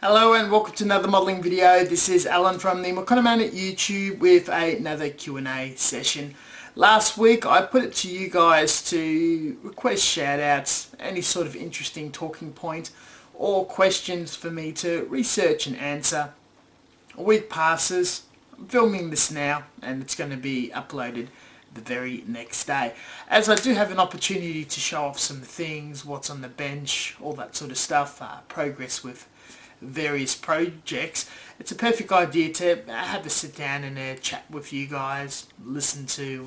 Hello and welcome to another modelling video. This is Alan from the Man at YouTube with another Q&A session. Last week I put it to you guys to request shout outs, any sort of interesting talking point or questions for me to research and answer. A week passes, I'm filming this now and it's going to be uploaded the very next day. As I do have an opportunity to show off some things, what's on the bench, all that sort of stuff, progress with various projects, it's a perfect idea to have a sit down and chat with you guys, listen to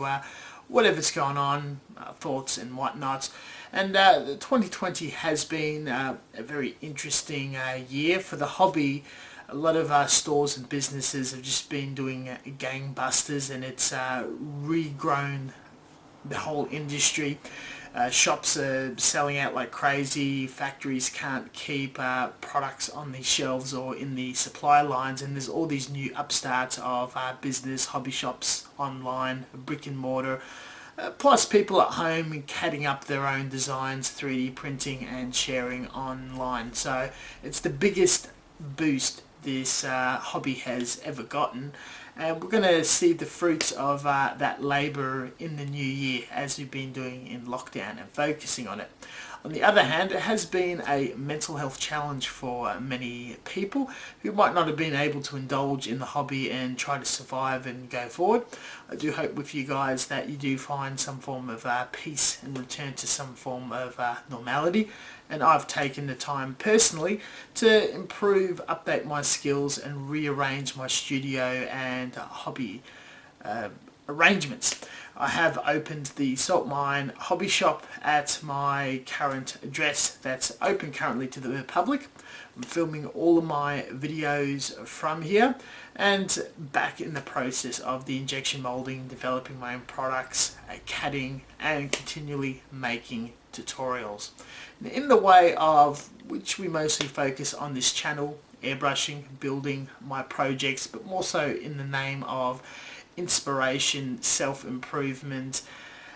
whatever's going on, thoughts and whatnot. And 2020 has been a very interesting year for the hobby. A lot of our stores and businesses have just been doing gangbusters, and it's regrown the whole industry. Shops are selling out like crazy, factories can't keep products on the shelves or in the supply lines, and there's all these new upstarts of business, hobby shops online, brick and mortar, plus people at home cutting up their own designs, 3D printing and sharing online. So it's the biggest boost this hobby has ever gotten, and we're going to see the fruits of that labour in the new year, as we've been doing in lockdown and focusing on it. On the other hand, it has been a mental health challenge for many people who might not have been able to indulge in the hobby and try to survive and go forward. I do hope with you guys that you do find some form of peace and return to some form of normality. And I've taken the time personally to improve, update my skills and rearrange my studio and hobby arrangements. I have opened the Salt Mine hobby shop at my current address that's open currently to the public. I'm filming all of my videos from here and back in the process of the injection molding, developing my own products, cutting and continually making tutorials. In the way of which we mostly focus on this channel, airbrushing, building my projects, but more so in the name of inspiration, self-improvement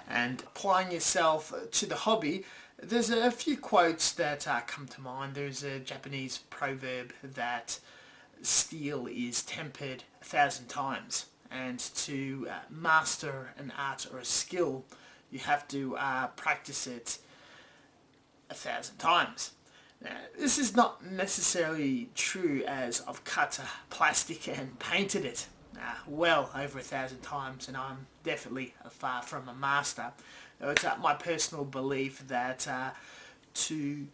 and applying yourself to the hobby. There's a few quotes that come to mind. There's a Japanese proverb that steel is tempered 1,000 times, and to master an art or a skill you have to practice it 1,000 times. Now, this is not necessarily true, as I've cut plastic and painted it well over 1,000 times, and I'm definitely far from a master. It's my personal belief that to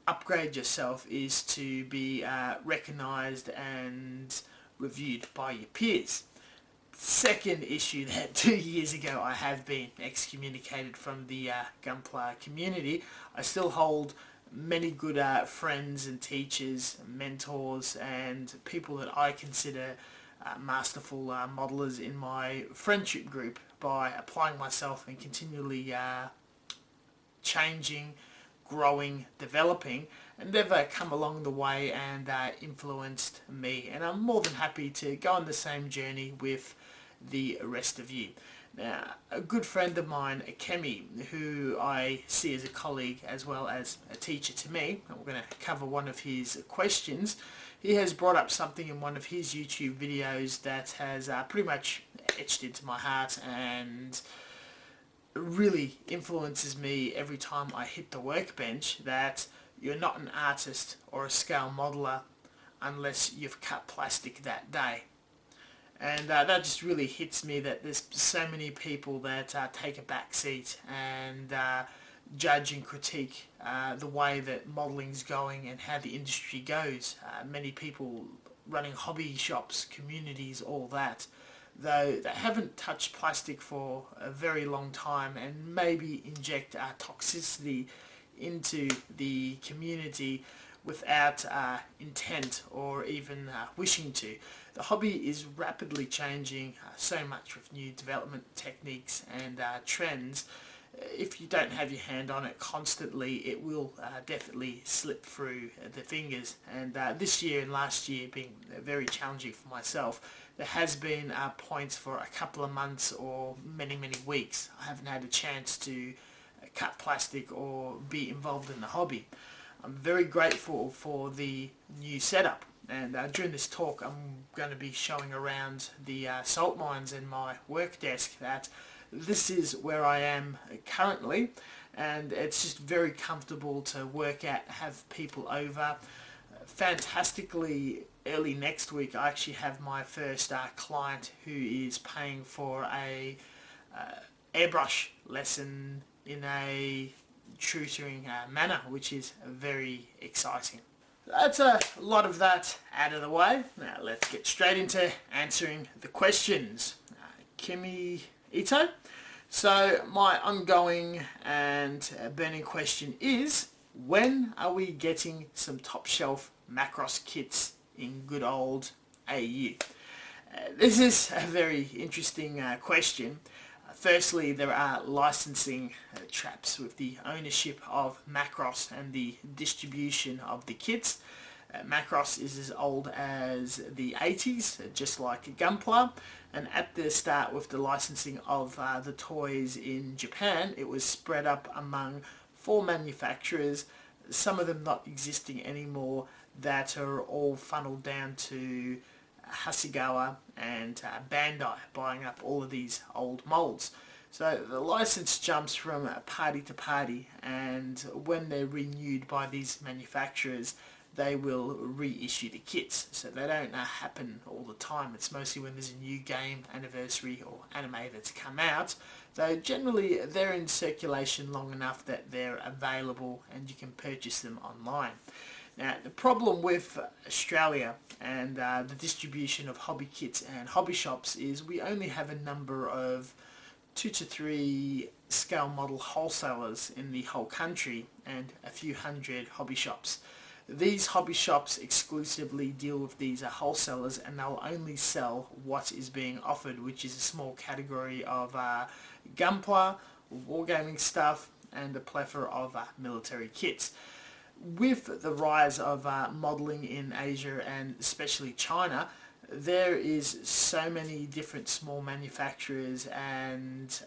upgrade yourself is to be recognised and reviewed by your peers. Second issue, that 2 years ago I have been excommunicated from the GunPla community. I still hold many good friends and teachers, mentors and people that I consider masterful modelers in my friendship group by applying myself and continually changing, growing, developing, and they've come along the way and influenced me, and I'm more than happy to go on the same journey with the rest of you. Now, a good friend of mine, Akemi, who I see as a colleague as well as a teacher to me, and we're going to cover one of his questions. He has brought up something in one of his YouTube videos that has pretty much etched into my heart and really influences me every time I hit the workbench, that you're not an artist or a scale modeler unless you've cut plastic that day. And that just really hits me, that there's so many people that take a back seat and judge and critique the way that modeling's going and how the industry goes. Many people running hobby shops, communities, all that, though they haven't touched plastic for a very long time and maybe inject toxicity into the community without intent or even wishing to. The hobby is rapidly changing so much with new development techniques and trends. If you don't have your hand on it constantly, it will definitely slip through the fingers. And this year and last year being very challenging for myself, there has been points for a couple of months or many weeks I haven't had a chance to cut plastic or be involved in the hobby. I'm very grateful for the new setup, and during this talk I'm going to be showing around the salt mines in my work desk that this is where I am currently, and it's just very comfortable to work at, have people over. Fantastically, early next week I actually have my first client who is paying for a airbrush lesson in a tutoring manner, which is very exciting. That's a lot of that out of the way. Now let's get straight into answering the questions. Akemi Ito. So my ongoing and burning question is, when are we getting some top shelf Macross kits in good old AU? This is a very interesting question. Firstly, there are licensing traps with the ownership of Macross and the distribution of the kits. Macross is as old as the 80s, just like GunPla, and at the start with the licensing of the toys in Japan, it was spread up among 4 manufacturers, some of them not existing anymore, that are all funneled down to Hasegawa and Bandai, buying up all of these old molds. So the license jumps from party to party, and when they're renewed by these manufacturers, they will reissue the kits. So they don't happen all the time. It's mostly when there's a new game, anniversary or anime that's come out. Though generally they're in circulation long enough that they're available and you can purchase them online. Now the problem with Australia and the distribution of hobby kits and hobby shops is we only have a number of 2 to 3 scale model wholesalers in the whole country and a few hundred hobby shops. These hobby shops exclusively deal with these wholesalers, and they'll only sell what is being offered, which is a small category of Gunpla, wargaming stuff, and a plethora of military kits. With the rise of modelling in Asia and especially China, there is so many different small manufacturers and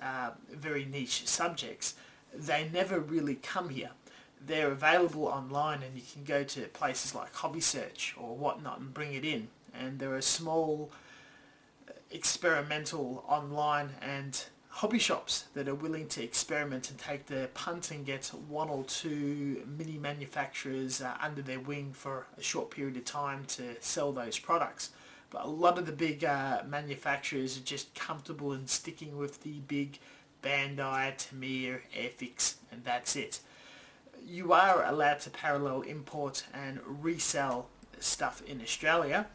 very niche subjects. They never really come here. They're available online, and you can go to places like Hobby Search or whatnot and bring it in. And there are small experimental online and hobby shops that are willing to experiment and take the punt and get 1 or 2 mini manufacturers under their wing for a short period of time to sell those products. But a lot of the big manufacturers are just comfortable in sticking with the big Bandai, Tamiya, Airfix, and that's it. You are allowed to parallel import and resell stuff in Australia.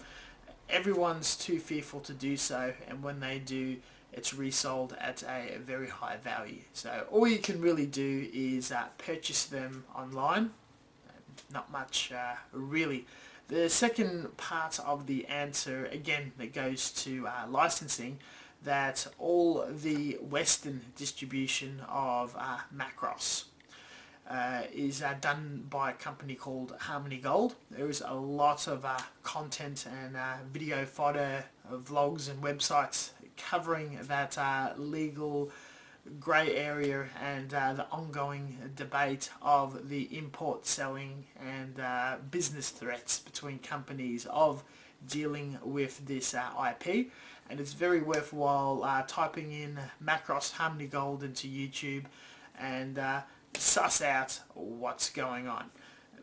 Everyone's too fearful to do so, and when they do, it's resold at a very high value. So all you can really do is purchase them online. Not much really. The second part of the answer, again, that goes to licensing, that all the Western distribution of Macross is done by a company called Harmony Gold. There is a lot of content and video fodder, vlogs and websites covering that legal grey area and the ongoing debate of the import, selling and business threats between companies of dealing with this IP. And it's very worthwhile typing in Macross Harmony Gold into YouTube and suss out what's going on.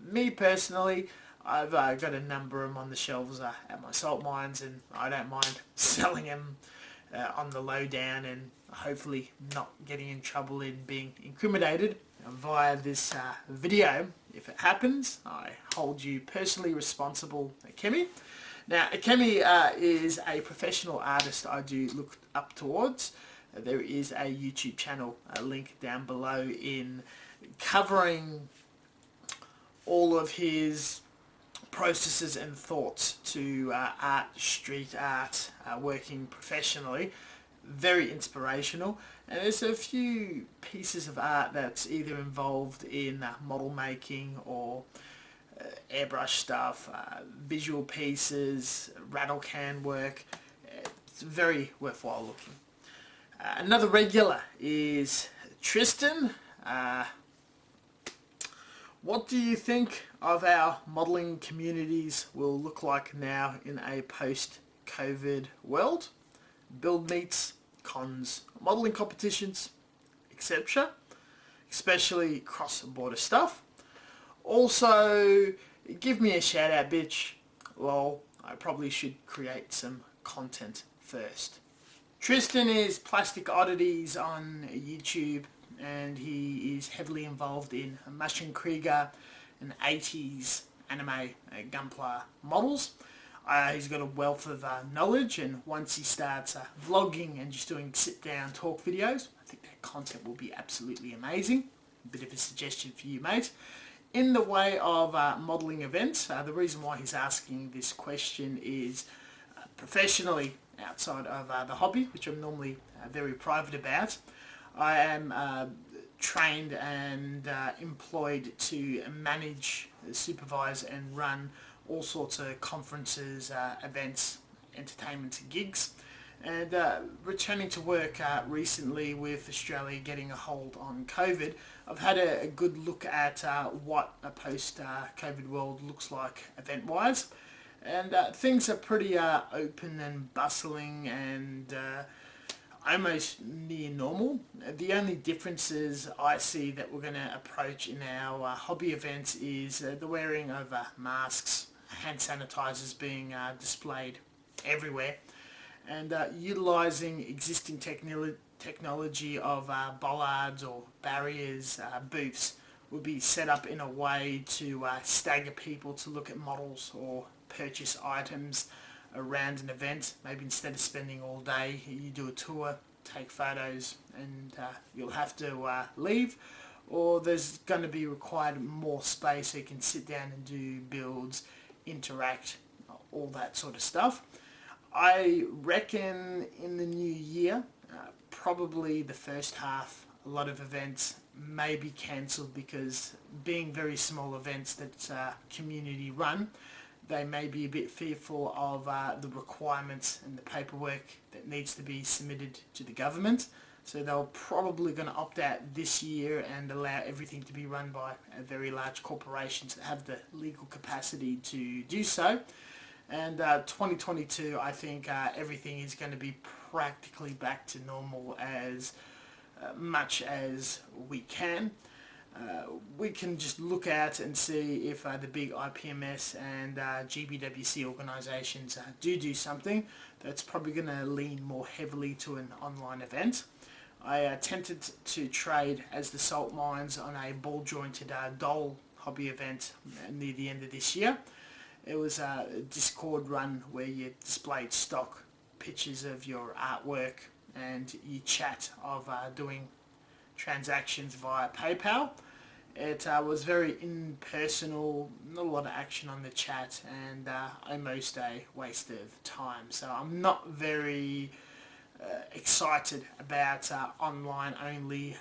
Me personally, I've got a number of them on the shelves at my salt mines, and I don't mind selling them on the lowdown and hopefully not getting in trouble in being incriminated via this video. If it happens, I hold you personally responsible, Akemi. Now, Akemi is a professional artist I do look up towards. There is a YouTube channel, a link down below, in covering all of his processes and thoughts to art, street art, working professionally. Very inspirational, and there's a few pieces of art that's either involved in model making or airbrush stuff, visual pieces, rattle can work. It's very worthwhile looking. Another regular is Tristan. What do you think of our modelling communities will look like now in a post-COVID world? Build meets, cons, modelling competitions, etc. Especially cross-border stuff. Also, give me a shout out, bitch. Lol, I probably should create some content first. Tristan is Plastic Oddities on YouTube, and he is heavily involved in Mushroom Krieger and 80s anime GunPla models. He's got a wealth of knowledge, and once he starts vlogging and just doing sit-down talk videos, I think that content will be absolutely amazing. A bit of a suggestion for you, mate. In the way of modelling events, the reason why he's asking this question is professionally, outside of the hobby, which I'm normally very private about, I am trained and employed to manage, supervise and run all sorts of conferences, events, entertainment gigs. And returning to work recently with Australia getting a hold on COVID, I've had a good look at what a post-COVID world looks like event-wise. And things are pretty open and bustling and almost near normal. The only differences I see that we're going to approach in our hobby events is the wearing of masks, hand sanitizers being displayed everywhere, and utilising existing technology of bollards or barriers, booths, will be set up in a way to stagger people to look at models or purchase items around an event. Maybe instead of spending all day, you do a tour, take photos, and you'll have to leave, or there's going to be required more space so you can sit down and do builds, interact, all that sort of stuff. I reckon in the new year, probably the first half, a lot of events may be cancelled because being very small events that's community run, they may be a bit fearful of the requirements and the paperwork that needs to be submitted to the government. So they're probably going to opt out this year and allow everything to be run by very large corporations that have the legal capacity to do so. And 2022, I think everything is going to be practically back to normal as much as we can. We can just look at and see if the big IPMS and GBWC organisations do something. That's probably going to lean more heavily to an online event. I attempted to trade as the salt mines on a ball jointed doll hobby event near the end of this year. It was a Discord run where you displayed stock pictures of your artwork and you chat of doing transactions via PayPal. It was very impersonal, not a lot of action on the chat, and almost a waste of time. So I'm not very excited about online only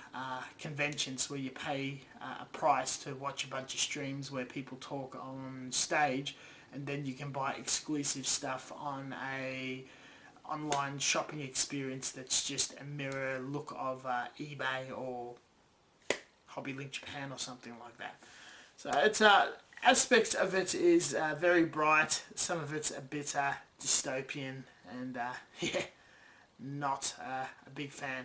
conventions where you pay a price to watch a bunch of streams where people talk on stage, and then you can buy exclusive stuff on a online shopping experience that's just a mirror look of eBay or Hobby Link Japan or something like that. So it's aspects of it is very bright, some of it's a bit dystopian, and yeah, not a big fan.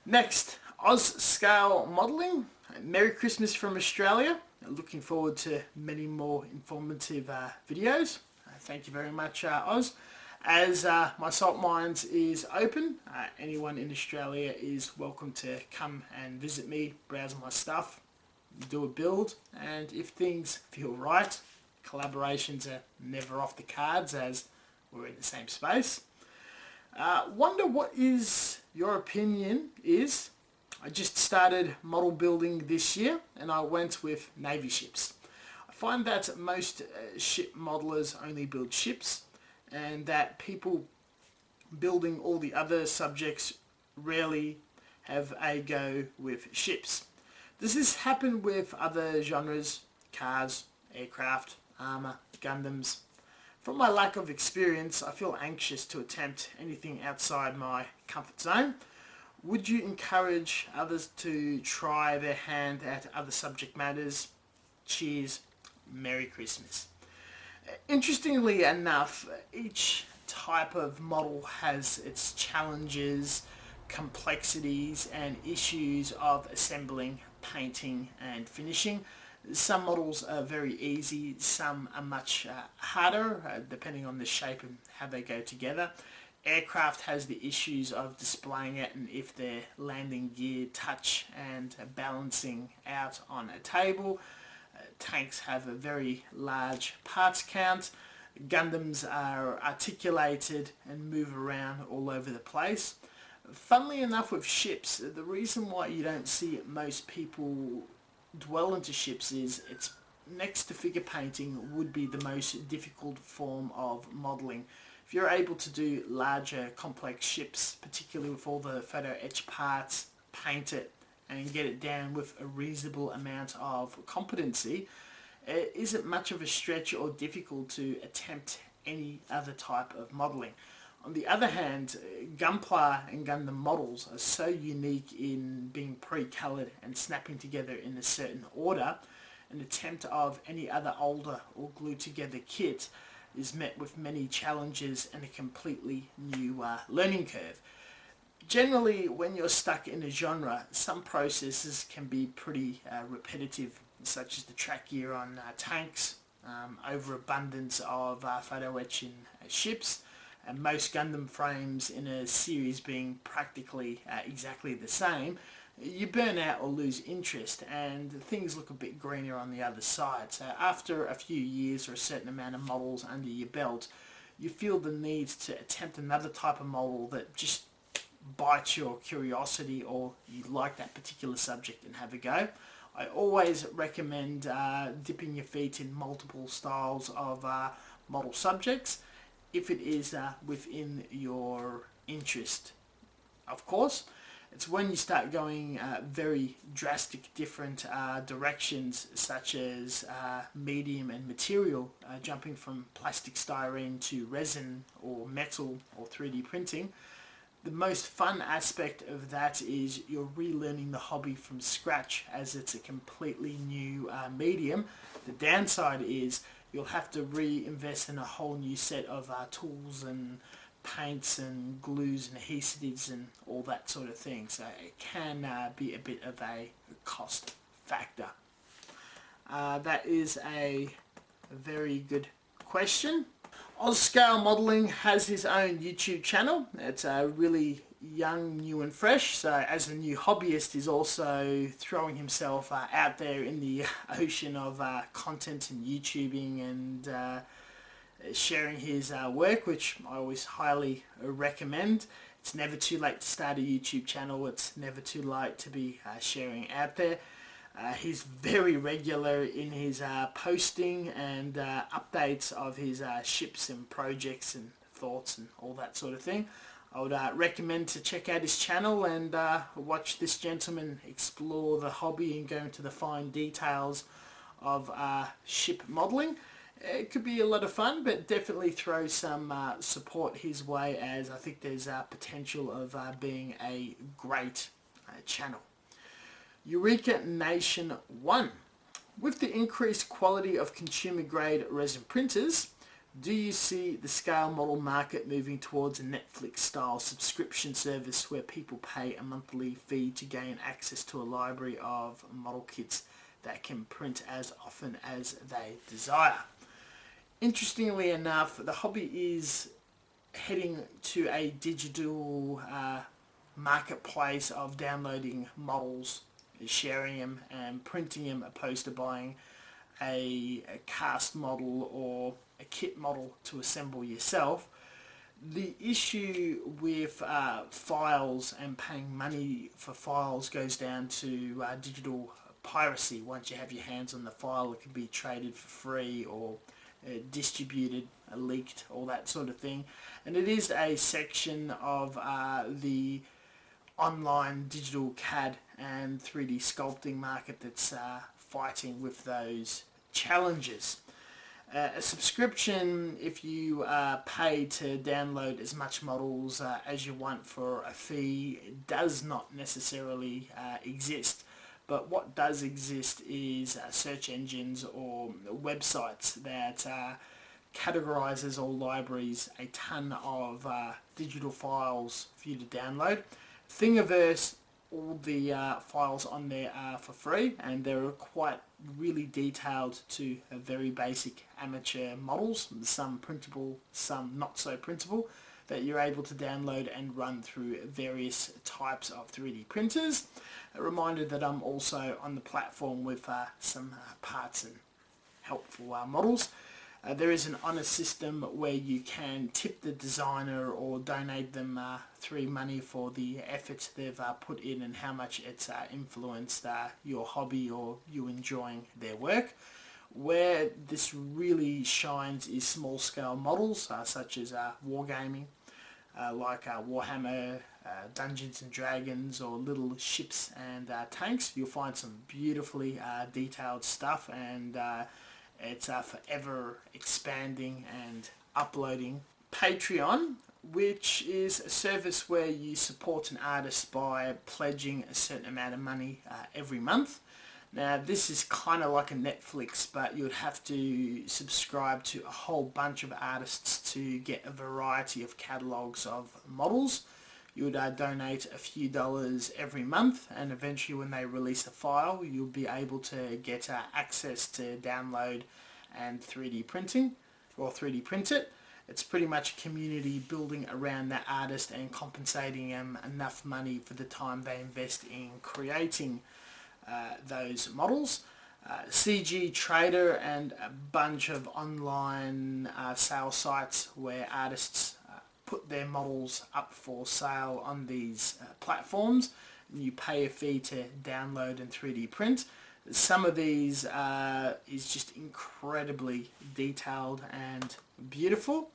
Next, Oz Scale Modeling. Merry Christmas from Australia. Looking forward to many more informative videos. Thank you very much, Oz. As my salt mines is open, anyone in Australia is welcome to come and visit me, browse my stuff, do a build, and if things feel right, collaborations are never off the cards as we're in the same space. Wonder what is your opinion is. I just started model building this year and I went with Navy ships. I find that most ship modelers only build ships, and that people building all the other subjects rarely have a go with ships. Does this happen with other genres, cars, aircraft, armour, Gundams? From my lack of experience, I feel anxious to attempt anything outside my comfort zone. Would you encourage others to try their hand at other subject matters, Cheers, Merry Christmas. Interestingly enough, each type of model has its challenges, complexities and issues of assembling, painting and finishing. Some models are very easy, some are much harder depending on the shape and how they go together. Aircraft has the issues of displaying it and if their landing gear touch and balancing out on a table. Tanks have a very large parts count. Gundams are articulated and move around all over the place. Funnily enough, with ships, the reason why you don't see most people dwell into ships is it's next to figure painting would be the most difficult form of modelling. If you're able to do larger complex ships, particularly with all the photo etch parts, paint it and get it down with a reasonable amount of competency, it isn't much of a stretch or difficult to attempt any other type of modelling. On the other hand, GunPla and Gundam models are so unique in being pre-coloured and snapping together in a certain order. An attempt of any other older or glued together kit is met with many challenges and a completely new learning curve. Generally, when you're stuck in a genre, some processes can be pretty repetitive, such as the track gear on tanks, overabundance of photo etch in ships, and most Gundam frames in a series being practically exactly the same. You burn out or lose interest and things look a bit greener on the other side. So after a few years or a certain amount of models under your belt, you feel the need to attempt another type of model that just bites your curiosity or you like that particular subject and have a go. I always recommend dipping your feet in multiple styles of model subjects if it is within your interest, of course. It's when you start going very drastic different directions, such as medium and material, jumping from plastic styrene to resin or metal or 3D printing. The most fun aspect of that is you're relearning the hobby from scratch as it's a completely new medium. The downside is you'll have to reinvest in a whole new set of tools and paints and glues and adhesives and all that sort of thing, so it can be a bit of a cost factor. That is a very good question. Scalemodeling has his own YouTube channel. It's really young, new and fresh, so as a new hobbyist he's also throwing himself out there in the ocean of content and YouTubing and sharing his work, which I always highly recommend. It's never too late to start a YouTube channel. It's never too late to be sharing out there. He's very regular in his posting and updates of his ships and projects and thoughts and all that sort of thing. I would recommend to check out his channel and watch this gentleman explore the hobby and go into the fine details of ship modelling. It could be a lot of fun, but definitely throw some support his way, as I think there's potential of being a great channel. Eureka Nation 1. With the increased quality of consumer grade resin printers, do you see the scale model market moving towards a Netflix style subscription service where people pay a monthly fee to gain access to a library of model kits that can print as often as they desire? Interestingly enough, the hobby is heading to a digital marketplace of downloading models, sharing them and printing them, opposed to buying a cast model or a kit model to assemble yourself. The issue with files and paying money for files goes down to digital piracy. Once you have your hands on the file, it can be traded for free or distributed, leaked, all that sort of thing. And it is a section of the online digital CAD and 3D sculpting market that's fighting with those challenges. A subscription, if you pay to download as much models as you want for a fee, does not necessarily exist. but what does exist is search engines or websites that categorizes or libraries a ton of digital files for you to download. Thingiverse, all the files on there are for free, and they're quite really detailed to very basic amateur models, some printable, some not so printable, that you're able to download and run through various types of 3D printers. A reminder that I'm also on the platform with some parts and helpful models. There is an honor system where you can tip the designer or donate them through money for the effort they've put in and how much it's influenced your hobby or you enjoying their work. Where this really shines is small scale models such as wargaming, like Warhammer, Dungeons and Dragons, or little ships and tanks. You'll find some beautifully detailed stuff, and it's forever expanding and uploading. Patreon, which is a service where you support an artist by pledging a certain amount of money every month. Now this is kind of like a Netflix, but you'd have to subscribe to a whole bunch of artists to get a variety of catalogues of models. You would donate a few dollars every month, and eventually when they release a file you'll be able to get access to download and 3D printing, or 3D print it. It's pretty much a community building around that artist and compensating them enough money for the time they invest in creating those models. CG Trader and a bunch of online sale sites where artists put their models up for sale on these platforms, and you pay a fee to download and 3D print. Some of these is just incredibly detailed and beautiful.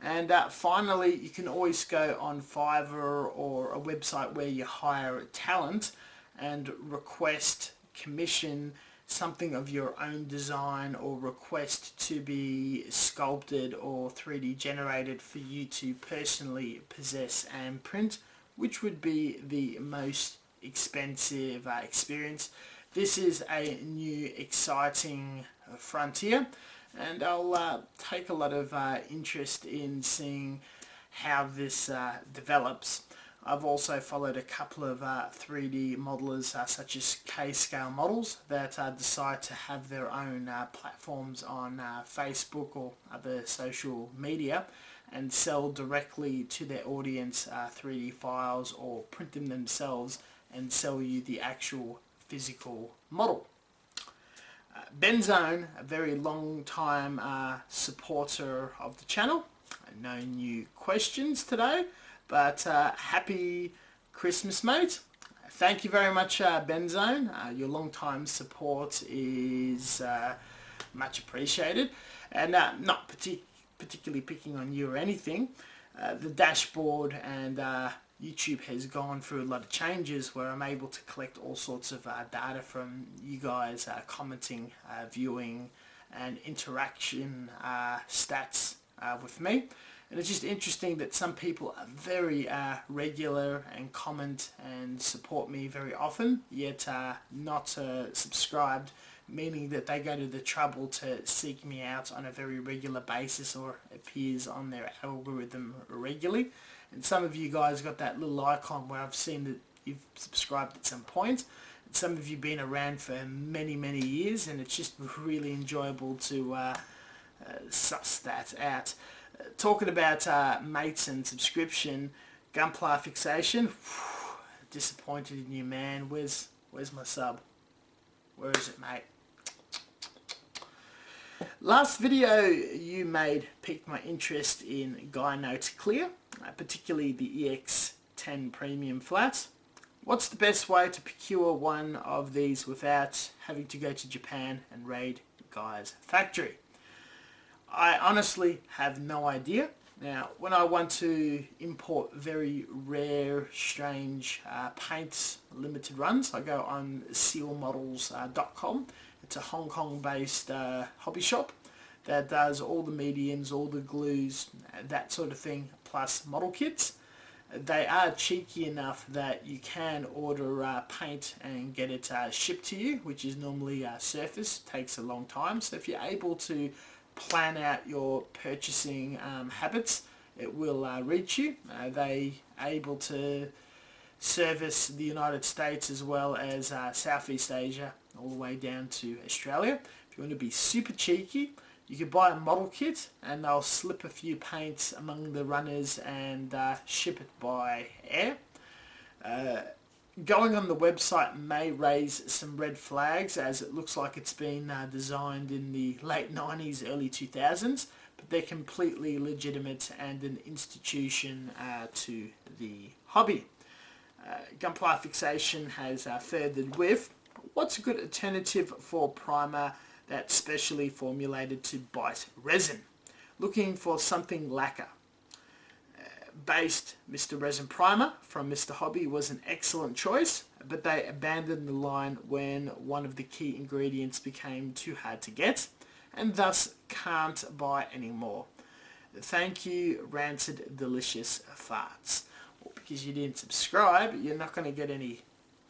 And finally, you can always go on Fiverr or a website where you hire talent and request, commission something of your own design, or request to be sculpted or 3D generated for you to personally possess and print, which would be the most expensive experience. This is a new exciting frontier, and I'll take a lot of interest in seeing how this develops. I've also followed a couple of 3D modelers such as K-Scale Models that decide to have their own platforms on Facebook or other social media and sell directly to their audience 3D files, or print them themselves and sell you the actual physical model. Benzone, a very long time supporter of the channel. No new questions today, but happy Christmas, mate. Thank you very much, Benzone. Your long time support is much appreciated, and not particularly picking on you or anything. The dashboard and YouTube has gone through a lot of changes where I'm able to collect all sorts of data from you guys commenting, viewing, and interaction stats with me. And it's just interesting that some people are very regular and comment and support me very often, yet not subscribed, meaning that they go to the trouble to seek me out on a very regular basis or appears on their algorithm regularly. And some of you guys got that little icon where I've seen that you've subscribed at some point. And some of you been around for many, many years, and it's just really enjoyable to suss that out. Talking about mates and subscription, GunPla Fixation, disappointed in you, man. Where's my sub? Where is it, mate? Last video you made piqued my interest in Guy Notes Clear, particularly the EX10 Premium Flat. What's the best way to procure one of these without having to go to Japan and raid Guy's factory? I honestly have no idea. Now, when I want to import very rare, strange paints, limited runs, I go on sealmodels.com. It's a Hong Kong-based hobby shop that does all the mediums, all the glues, that sort of thing, plus model kits. They are cheeky enough that you can order paint and get it shipped to you, which is normally surface, takes a long time. So if you're able to plan out your purchasing habits, it will reach you. They are able to service the United States as well as Southeast Asia, all the way down to Australia. If you want to be super cheeky, you can buy a model kit and they'll slip a few paints among the runners and ship it by air. Going on the website may raise some red flags, as it looks like it's been designed in the late 90s, early 2000s, but they're completely legitimate and an institution to the hobby. GunPla Fixation has furthered with, what's a good alternative for primer that's specially formulated to bite resin? Looking for something lacquer. Based Mr. Resin Primer from Mr. Hobby was an excellent choice, but they abandoned the line when one of the key ingredients became too hard to get, and thus can't buy anymore. Thank you, Rancid Delicious Farts. Well, because you didn't subscribe, you're not going to get any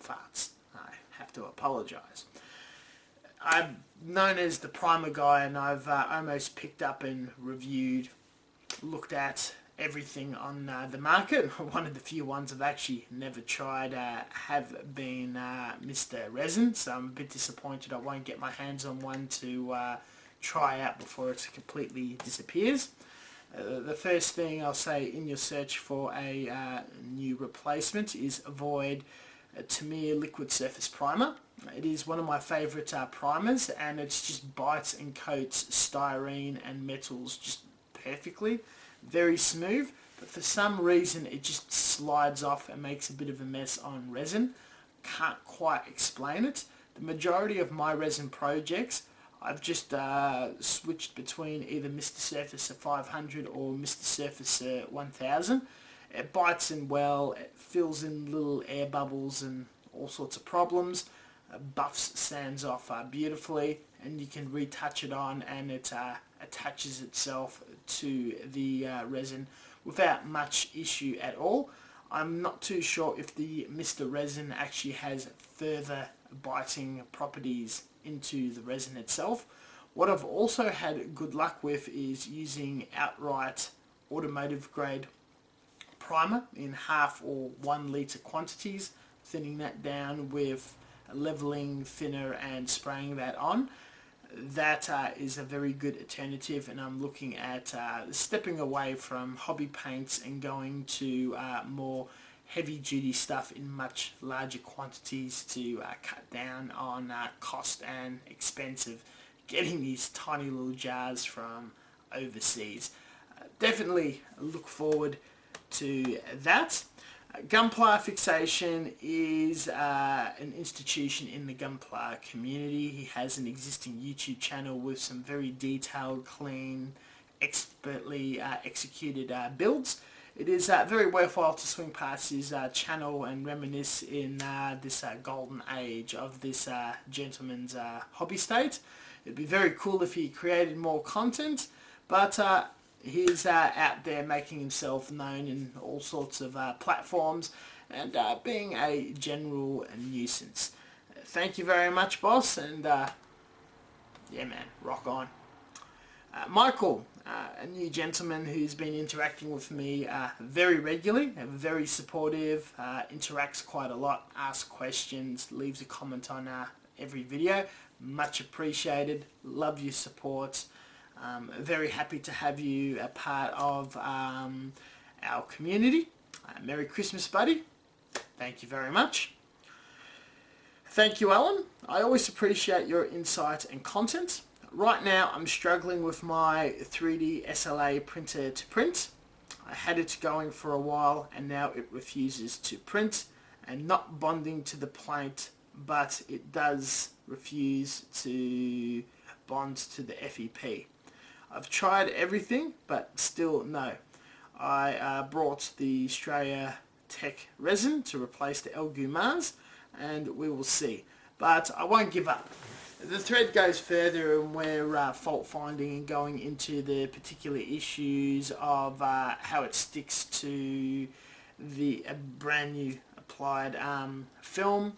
farts. I have to apologise. I'm known as the primer guy, and I've almost picked up and reviewed, looked at everything on the market. One of the few ones I've actually never tried have been Mr. Resin, so I'm a bit disappointed I won't get my hands on one to try out before it completely disappears. The first thing I'll say in your search for a new replacement is avoid Tamiya Liquid Surface Primer. It is one of my favourite primers, and it just bites and coats styrene and metals just perfectly. Very smooth, but for some reason it just slides off and makes a bit of a mess on resin. Can't quite explain it. The majority of my resin projects, I've just switched between either Mr. Surface 500 or Mr. Surface 1000. It bites in well, it fills in little air bubbles and all sorts of problems. Buffs sands off beautifully, and you can retouch it on, and it attaches itself to the resin without much issue at all. I'm not too sure if the Mr. Resin actually has further biting properties into the resin itself. What I've also had good luck with is using outright automotive grade primer in 1/2 or 1 litre quantities, thinning that down with leveling thinner and spraying that on. That is a very good alternative, and I'm looking at stepping away from hobby paints and going to more heavy duty stuff in much larger quantities to cut down on cost and expense of getting these tiny little jars from overseas. Definitely look forward to that. GunPla Fixation is an institution in the Gunpla community. He has an existing YouTube channel with some very detailed, clean, expertly executed builds. It is very worthwhile to swing past his channel and reminisce in this golden age of this gentleman's hobby state. It'd be very cool if he created more content, but he's out there making himself known in all sorts of platforms and being a general nuisance. Thank you very much, boss, and yeah man, rock on. Michael, a new gentleman who's been interacting with me very regularly, very supportive, interacts quite a lot, asks questions, leaves a comment on every video. Much appreciated, love your support. Very happy to have you a part of our community. Merry Christmas, buddy. Thank you very much. Thank you, Alan. I always appreciate your insight and content. Right now I'm struggling with my 3D SLA printer to print. I had it going for a while and now it refuses to print and not bonding to the plate, but it does refuse to bond to the FEP. I've tried everything, but still no. I brought the Australia Tech resin to replace the Elgu Mars, and we will see. But I won't give up. The thread goes further, and we're fault finding and going into the particular issues of how it sticks to the brand new applied film,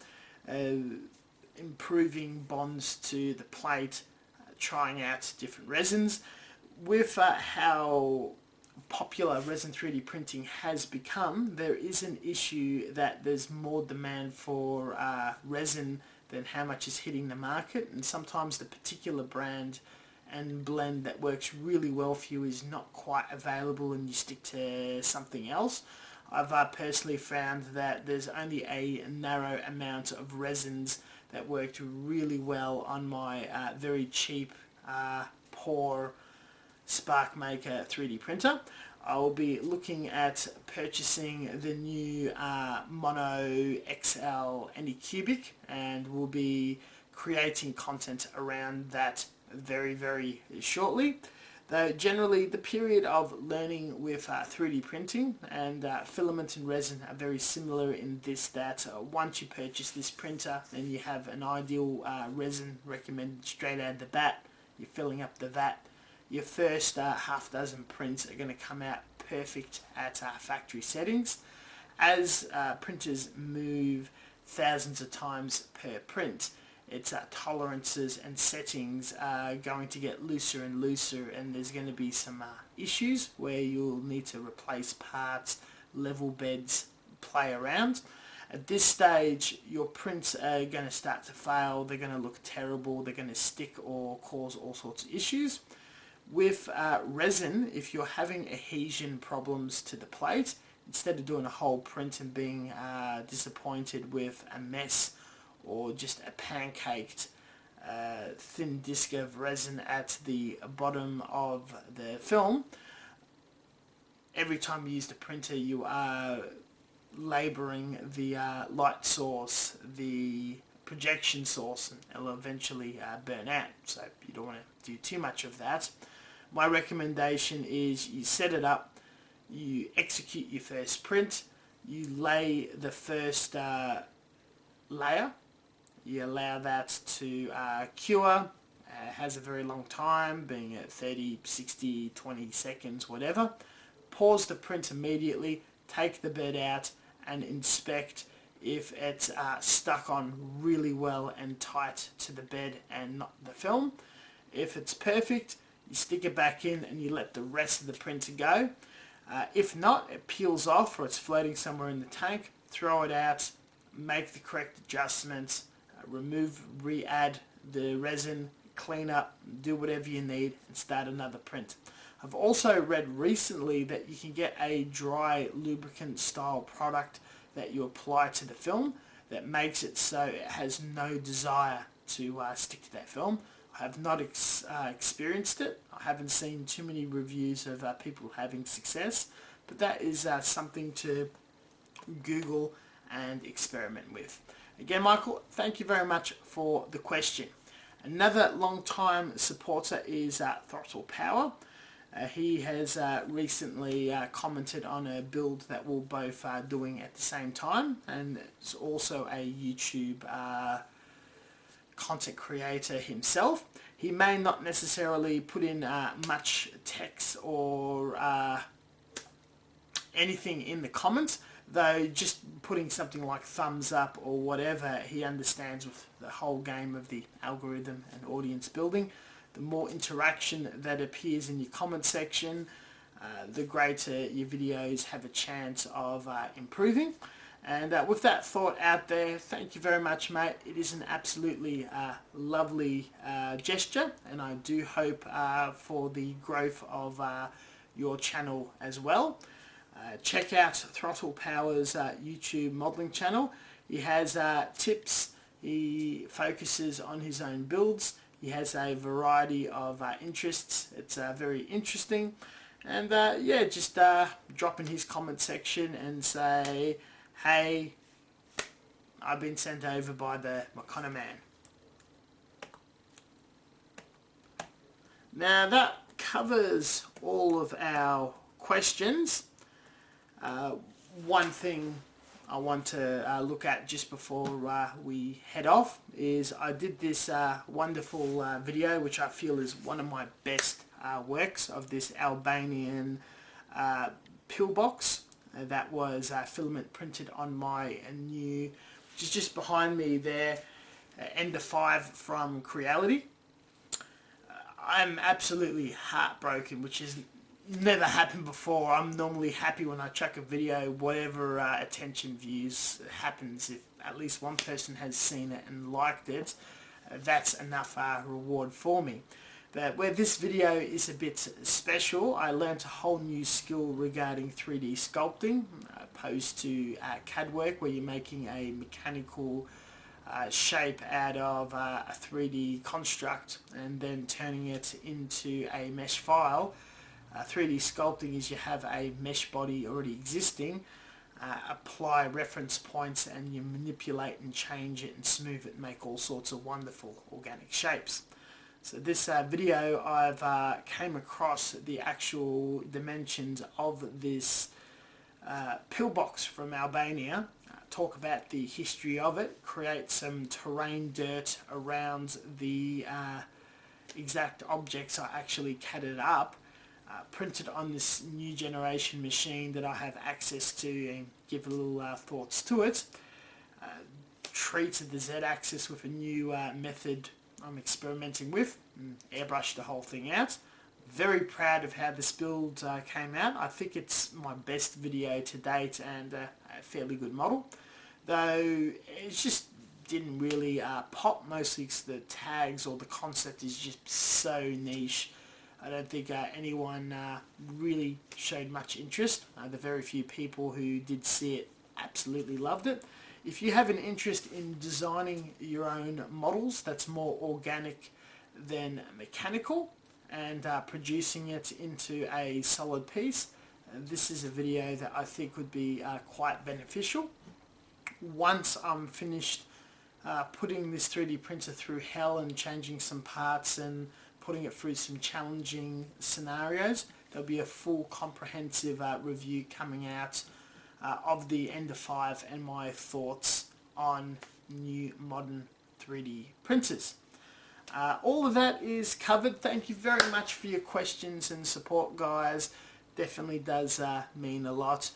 improving bonds to the plate, trying out different resins. With how popular resin 3D printing has become, there is an issue that there's more demand for resin than how much is hitting the market, and sometimes the particular brand and blend that works really well for you is not quite available and you stick to something else. I've personally found that there's only a narrow amount of resins that worked really well on my very cheap, poor SparkMaker 3D printer. I'll be looking at purchasing the new Mono XL Anycubic, and we'll be creating content around that very shortly. Though generally the period of learning with 3D printing and filament and resin are very similar in this, that once you purchase this printer, then you have an ideal resin recommended straight out of the bat. You're filling up the vat. Your first half dozen prints are going to come out perfect at factory settings. As printers move thousands of times per print, its tolerances and settings are going to get looser and looser, and there's going to be some issues where you'll need to replace parts, level beds, play around. At this stage, your prints are going to start to fail, they're going to look terrible, they're going to stick or cause all sorts of issues. With resin, if you're having adhesion problems to the plate, instead of doing a whole print and being disappointed with a mess or just a pancaked thin disc of resin at the bottom of the film, every time you use the printer you are labouring the light source, the projection source, and it'll eventually burn out, so you don't want to do too much of that. My recommendation is you set it up, you execute your first print, you lay the first layer, you allow that to cure. Has a very long time, being at 30, 60, 20 seconds, whatever. Pause the print immediately, take the bed out and inspect if it's stuck on really well and tight to the bed and not the film. If it's perfect, you stick it back in and you let the rest of the printer go. If not, it peels off or it's floating somewhere in the tank, throw it out, make the correct adjustments, remove, re-add the resin, clean up, do whatever you need and start another print. I've also read recently that you can get a dry lubricant style product that you apply to the film that makes it so it has no desire to stick to that film. I have not experienced it. I haven't seen too many reviews of people having success, but that is something to Google and experiment with. Again, Michael, thank you very much for the question. Another long-time supporter is THROTTLE Power. He has recently commented on a build that we're both doing at the same time, and it's also a YouTube content creator himself. He may not necessarily put in much text or anything in the comments, though just putting something like thumbs up or whatever, he understands with the whole game of the algorithm and audience building. The more interaction that appears in your comment section, the greater your videos have a chance of improving. And with that thought out there, thank you very much, mate. It is an absolutely lovely gesture, and I do hope for the growth of your channel as well. Check out THROTTLE Power's YouTube modelling channel. He has tips, he focuses on his own builds, he has a variety of interests. It's very interesting. And yeah, just drop in his comment section and say, hey, I've been sent over by the Makona Man. Now that covers all of our questions. One thing I want to look at just before we head off is I did this wonderful video, which I feel is one of my best works, of this Albanian pillbox that was filament printed on my new, which is just behind me there, Ender 5 from Creality. I'm absolutely heartbroken, which has never happened before. I'm normally happy when I chuck a video, whatever attention views happens. If at least one person has seen it and liked it, that's enough reward for me. But where this video is a bit special, I learnt a whole new skill regarding 3D sculpting, opposed to CAD work where you're making a mechanical shape out of a 3D construct and then turning it into a mesh file. 3D sculpting is you have a mesh body already existing, apply reference points and you manipulate and change it and smooth it and make all sorts of wonderful organic shapes. So this video I've came across the actual dimensions of this pillbox from Albania, talk about the history of it, create some terrain dirt around the exact objects I actually CAD'd up, printed on this new generation machine that I have access to, and give a little thoughts to it. Treated the Z-axis with a new method I'm experimenting with, airbrushed the whole thing out. Very proud of how this build came out. I think it's my best video to date and a fairly good model, though it just didn't really pop, mostly because the tags or the concept is just so niche. I don't think anyone really showed much interest. The very few people who did see it absolutely loved it. If you have an interest in designing your own models that's more organic than mechanical and producing it into a solid piece, this is a video that I think would be quite beneficial. Once I'm finished putting this 3D printer through hell and changing some parts and putting it through some challenging scenarios, there'll be a full comprehensive review coming out of the Ender 5 and my thoughts on new modern 3D printers. All of that is covered. Thank you very much for your questions and support, guys. Definitely does mean a lot.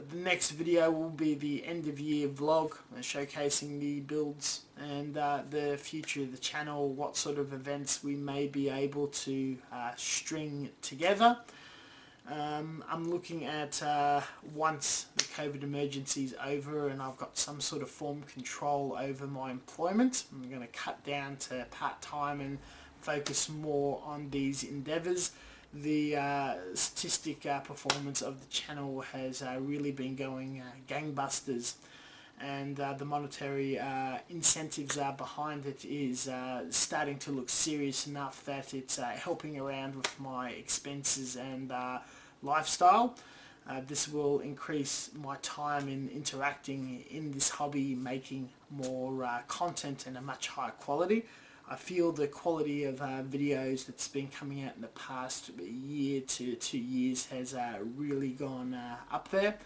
The next video will be the end of year vlog showcasing the builds and the future of the channel, what sort of events we may be able to string together. I'm looking at once the COVID emergency is over and I've got some sort of form control over my employment, I'm going to cut down to part-time and focus more on these endeavours. The statistic performance of the channel has really been going gangbusters, and the monetary incentives behind it is starting to look serious enough that it's helping around with my expenses and lifestyle. This will increase my time in interacting in this hobby, making more content and a much higher quality. I feel the quality of videos that's been coming out in the past year to 2 years has really gone up there,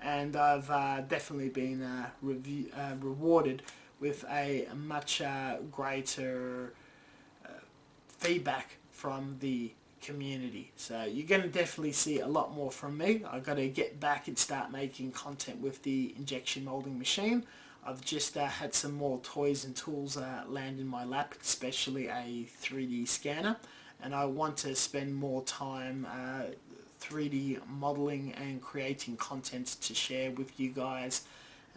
and I've definitely been rewarded with a much greater feedback from the community. So you're going to definitely see a lot more from me. I've got to get back and start making content with the injection molding machine. I've just had some more toys and tools land in my lap, especially a 3D scanner, and I want to spend more time 3D modeling and creating content to share with you guys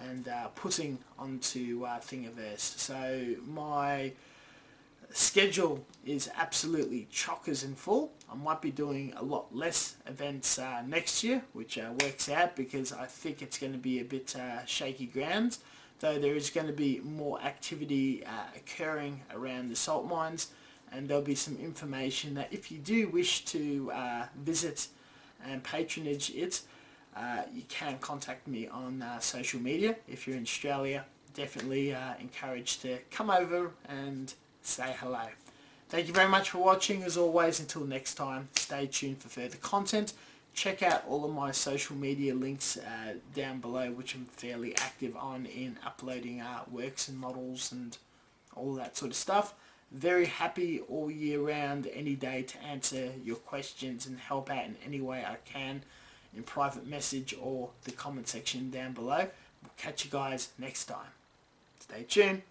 and putting onto Thingiverse. So my schedule is absolutely chockers and full. I might be doing a lot less events next year, which works out because I think it's going to be a bit shaky ground, though there is going to be more activity occurring around the salt mines, and there'll be some information that if you do wish to visit and patronage it, you can contact me on social media. If you're in Australia, definitely encouraged to come over and say hello. Thank you very much for watching. As always, until next time, stay tuned for further content. Check out all of my social media links down below, which I'm fairly active on in uploading artworks and models and all that sort of stuff. Very happy all year round, any day, to answer your questions and help out in any way I can in private message or the comment section down below. We'll catch you guys next time. Stay tuned.